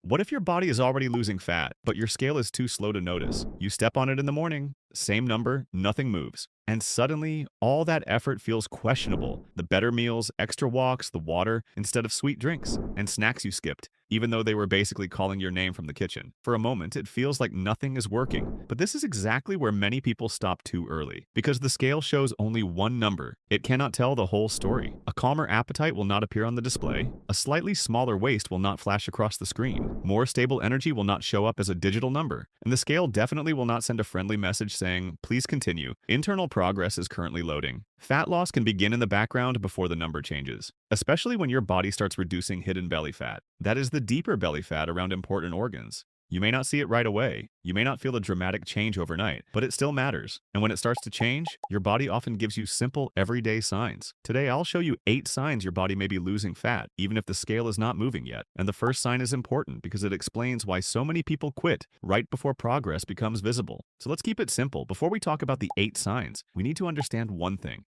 What if your body is already losing fat, but your scale is too slow to notice? You step on it in the morning, same number, nothing moves. And suddenly, all that effort feels questionable. The better meals, extra walks, the water, instead of sweet drinks, and snacks you skipped, even though they were basically calling your name from the kitchen. For a moment, it feels like nothing is working. But this is exactly where many people stop too early. Because the scale shows only one number. It cannot tell the whole story. A calmer appetite will not appear on the display. A slightly smaller waist will not flash across the screen. More stable energy will not show up as a digital number. And the scale definitely will not send a friendly message saying, please continue. Internal progress is currently loading. Fat loss can begin in the background before the number changes, especially when your body starts reducing hidden belly fat. That is the deeper belly fat around important organs. You may not see it right away. You may not feel a dramatic change overnight, but it still matters. And when it starts to change, your body often gives you simple, everyday signs. Today, I'll show you 8 signs your body may be losing fat, even if the scale is not moving yet. And the first sign is important because it explains why so many people quit right before progress becomes visible. So let's keep it simple. Before we talk about the 8 signs, we need to understand one thing.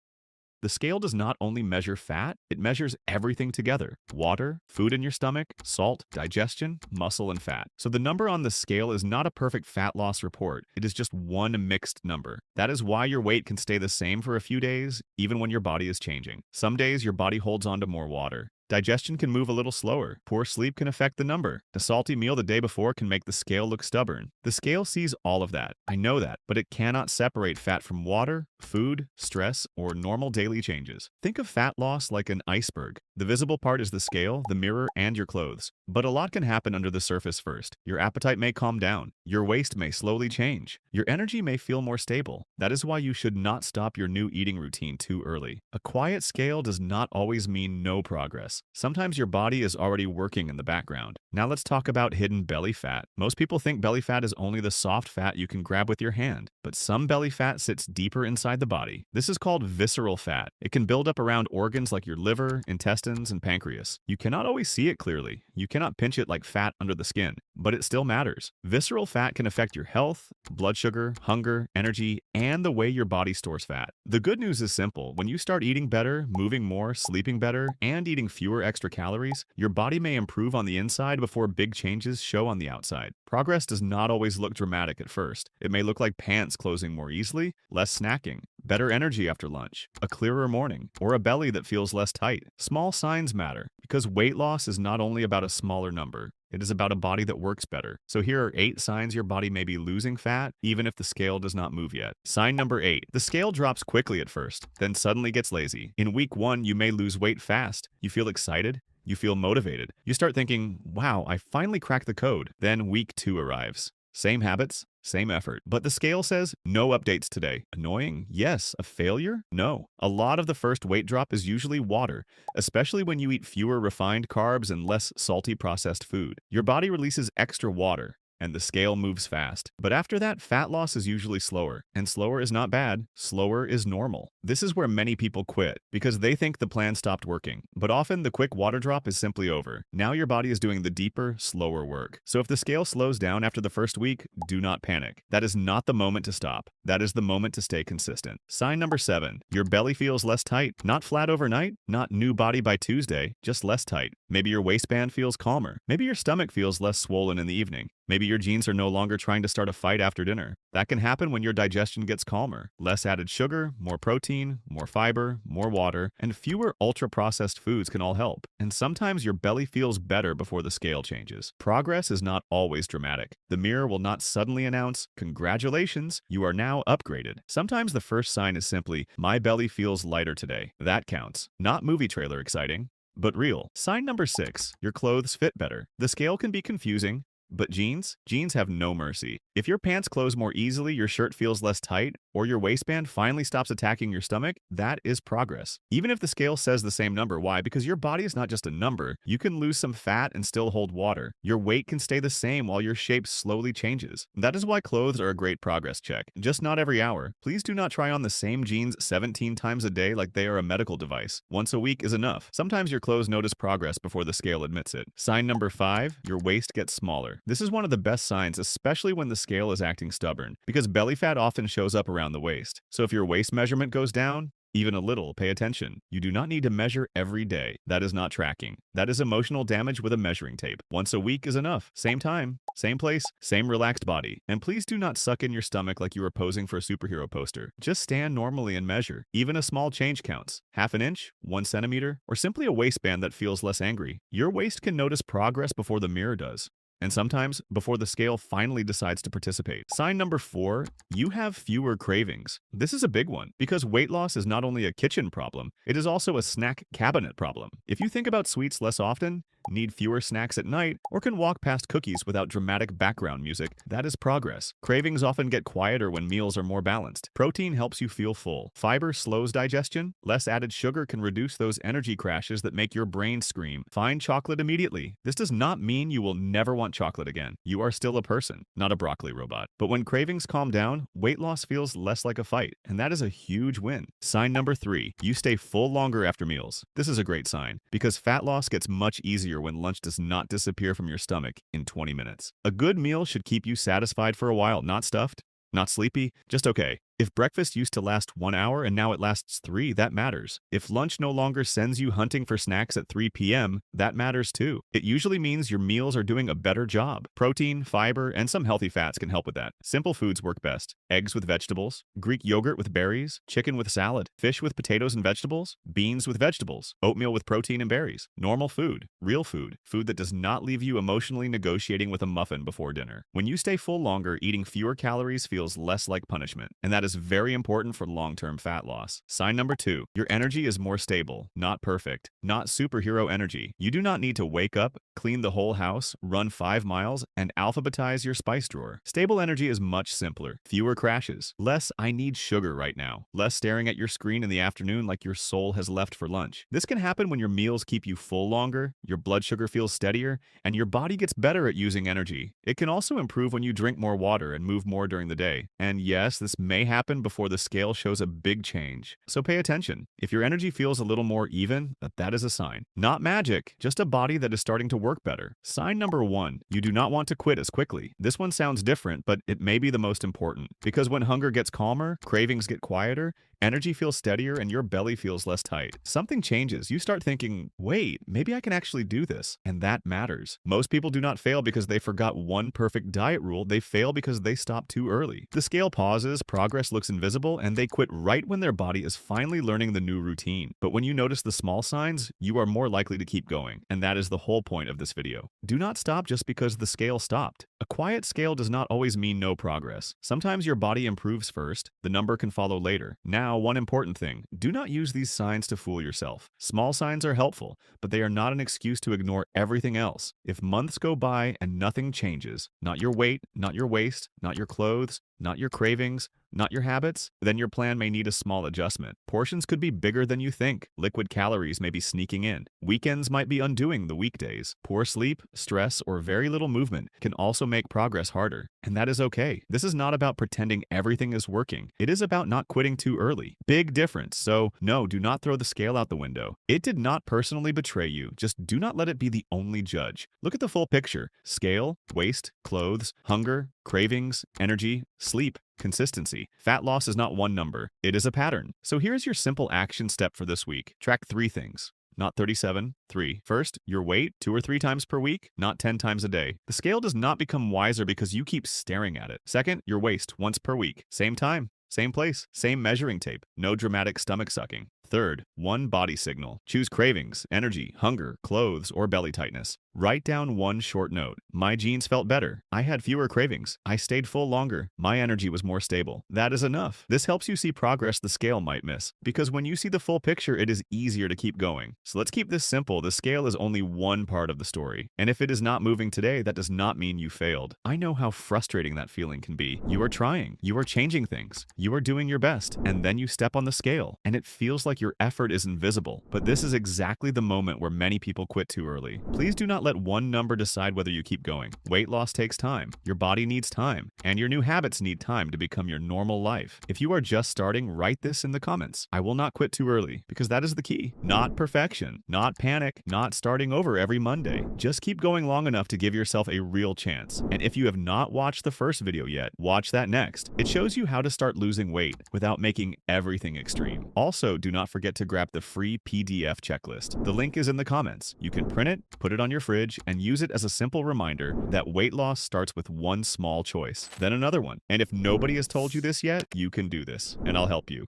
The scale does not only measure fat, it measures everything together. Water, food in your stomach, salt, digestion, muscle, and fat. So the number on the scale is not a perfect fat loss report. It is just one mixed number. That is why your weight can stay the same for a few days, even when your body is changing. Some days your body holds on to more water. Digestion can move a little slower. Poor sleep can affect the number. A salty meal the day before can make the scale look stubborn. The scale sees all of that. I know that, but it cannot separate fat from water, food, stress, or normal daily changes. Think of fat loss like an iceberg. The visible part is the scale, the mirror, and your clothes. But a lot can happen under the surface first. Your appetite may calm down. Your waist may slowly change. Your energy may feel more stable. That is why you should not stop your new eating routine too early. A quiet scale does not always mean no progress. Sometimes your body is already working in the background. Now let's talk about hidden belly fat. Most people think belly fat is only the soft fat you can grab with your hand, but some belly fat sits deeper inside the body. This is called visceral fat. It can build up around organs like your liver, intestines, and pancreas. You cannot always see it clearly. You cannot pinch it like fat under the skin, but it still matters. Visceral fat can affect your health, blood sugar, hunger, energy, and the way your body stores fat. The good news is simple. When you start eating better, moving more, sleeping better, and eating fewer extra calories, your body may improve on the inside before big changes show on the outside. Progress does not always look dramatic at first. It may look like pants closing more easily, less snacking, better energy after lunch, a clearer morning, or a belly that feels less tight. Small signs matter because weight loss is not only about a smaller number. It is about a body that works better. So here are 8 signs your body may be losing fat, even if the scale does not move yet. Sign number 8. The scale drops quickly at first, then suddenly gets lazy. In week 1, you may lose weight fast. You feel excited. You feel motivated. You start thinking, wow, I finally cracked the code. Then week 2 arrives. Same habits, same effort. But the scale says, no updates today. Annoying? Yes. A failure? No. A lot of the first weight drop is usually water, especially when you eat fewer refined carbs and less salty processed food. Your body releases extra water, and the scale moves fast. But after that, fat loss is usually slower. And slower is not bad. Slower is normal. This is where many people quit, because they think the plan stopped working. But often, the quick water drop is simply over. Now your body is doing the deeper, slower work. So if the scale slows down after the first week, do not panic. That is not the moment to stop. That is the moment to stay consistent. Sign number 7. Your belly feels less tight. Not flat overnight, not new body by Tuesday, just less tight. Maybe your waistband feels calmer. Maybe your stomach feels less swollen in the evening. Maybe your jeans are no longer trying to start a fight after dinner. That can happen when your digestion gets calmer. Less added sugar, more protein, more fiber, more water, and fewer ultra-processed foods can all help. And sometimes your belly feels better before the scale changes. Progress is not always dramatic. The mirror will not suddenly announce, congratulations, you are now upgraded. Sometimes the first sign is simply, my belly feels lighter today. That counts. Not movie trailer exciting, but real. Sign number 6. Your clothes fit better. The scale can be confusing, but jeans have no mercy. If your pants close more easily, your shirt feels less tight, or your waistband finally stops attacking your stomach, that is progress. Even if the scale says the same number. Why? Because your body is not just a number. You can lose some fat and still hold water. Your weight can stay the same while your shape slowly changes. That is why clothes are a great progress check, just not every hour. Please do not try on the same jeans 17 times a day like they are a medical device. Once a week is enough. Sometimes your clothes notice progress before the scale admits it. Sign number 5, your waist gets smaller. This is one of the best signs, especially when the scale is acting stubborn, because belly fat often shows up around the waist. So if your waist measurement goes down, Even a little, pay attention. You do not need to measure every day. That is not tracking. That is emotional damage with a measuring tape. Once a week is enough. Same time, same place, same relaxed body. And please do not suck in your stomach like you are posing for a superhero poster. Just stand normally and measure. Even a small change counts. Half an inch, 1 centimeter, or simply a waistband that feels less angry. Your waist can notice progress before the mirror does. And sometimes before the scale finally decides to participate. Sign number 4, you have fewer cravings. This is a big one because weight loss is not only a kitchen problem, it is also a snack cabinet problem. If you think about sweets less often, need fewer snacks at night, or can walk past cookies without dramatic background music, that is progress. Cravings often get quieter when meals are more balanced. Protein helps you feel full. Fiber slows digestion. Less added sugar can reduce those energy crashes that make your brain scream. Find chocolate immediately. This does not mean you will never want chocolate again. You are still a person, not a broccoli robot. But when cravings calm down, weight loss feels less like a fight, and that is a huge win. Sign number 3, you stay full longer after meals. This is a great sign because fat loss gets much easier when lunch does not disappear from your stomach in 20 minutes. A good meal should keep you satisfied for a while, not stuffed, not sleepy, just okay. If breakfast used to last 1 hour and now it lasts 3, that matters. If lunch no longer sends you hunting for snacks at 3 p.m., that matters too. It usually means your meals are doing a better job. Protein, fiber, and some healthy fats can help with that. Simple foods work best. Eggs with vegetables, Greek yogurt with berries, chicken with salad, fish with potatoes and vegetables, beans with vegetables, oatmeal with protein and berries. Normal food, real food, food that does not leave you emotionally negotiating with a muffin before dinner. When you stay full longer, eating fewer calories feels less like punishment, and that is very important for long-term fat loss. Sign number 2, your energy is more stable, not perfect, not superhero energy. You do not need to wake up, clean the whole house, run 5 miles, and alphabetize your spice drawer. Stable energy is much simpler. Fewer crashes. Less "I need sugar right now." Less staring at your screen in the afternoon like your soul has left for lunch. This can happen when your meals keep you full longer, your blood sugar feels steadier, and your body gets better at using energy. It can also improve when you drink more water and move more during the day. And yes, this may happen before the scale shows a big change. So pay attention. If your energy feels a little more even, that is a sign. Not magic, just a body that is starting to work better. Sign number 1, you do not want to quit as quickly. This one sounds different, but it may be the most important. Because when hunger gets calmer, cravings get quieter, energy feels steadier, and your belly feels less tight. Something changes. You start thinking, wait, maybe I can actually do this. And that matters. Most people do not fail because they forgot one perfect diet rule. They fail because they stopped too early. The scale pauses, progress looks invisible, and they quit right when their body is finally learning the new routine. But when you notice the small signs, you are more likely to keep going. And that is the whole point of this video. Do not stop just because the scale stopped. A quiet scale does not always mean no progress. Sometimes your body improves first, the number can follow later. Now, one important thing, do not use these signs to fool yourself. Small signs are helpful, but they are not an excuse to ignore everything else. If months go by and nothing changes, not your weight, not your waist, not your clothes, not your cravings, not your habits, then your plan may need a small adjustment. Portions could be bigger than you think. Liquid calories may be sneaking in. Weekends might be undoing the weekdays. Poor sleep, stress, or very little movement can also make progress harder. And that is okay. This is not about pretending everything is working. It is about not quitting too early. Big difference. So no, do not throw the scale out the window. It did not personally betray you. Just do not let it be the only judge. Look at the full picture. Scale, waist, clothes, hunger, cravings, energy, sleep, consistency. Fat loss is not one number. It is a pattern. So here's your simple action step for this week. Track 3 things. Not 37, 3. First, your weight 2 or 3 times per week, not 10 times a day. The scale does not become wiser because you keep staring at it. Second, your waist once per week. Same time, same place, same measuring tape. No dramatic stomach sucking. Third, one body signal. Choose cravings, energy, hunger, clothes, or belly tightness. Write down one short note. My jeans felt better. I had fewer cravings. I stayed full longer. My energy was more stable. That is enough. This helps you see progress the scale might miss. Because when you see the full picture, it is easier to keep going. So let's keep this simple. The scale is only one part of the story. And if it is not moving today, that does not mean you failed. I know how frustrating that feeling can be. You are trying. You are changing things. You are doing your best. And then you step on the scale. And it feels like your effort is invisible. But this is exactly the moment where many people quit too early. Please do not not let one number decide whether you keep going. Weight loss takes time. Your body needs time, and your new habits need time to become your normal life. If you are just starting, write this in the comments. I will not quit too early, because that is the key. Not perfection, not panic, not starting over every Monday. Just keep going long enough to give yourself a real chance. And if you have not watched the first video yet, watch that next. It shows you how to start losing weight without making everything extreme. Also, do not forget to grab the free PDF checklist. The link is in the comments. You can print it, put it on your fridge, and use it as a simple reminder that weight loss starts with one small choice, then another one. And if nobody has told you this yet, you can do this, and I'll help you.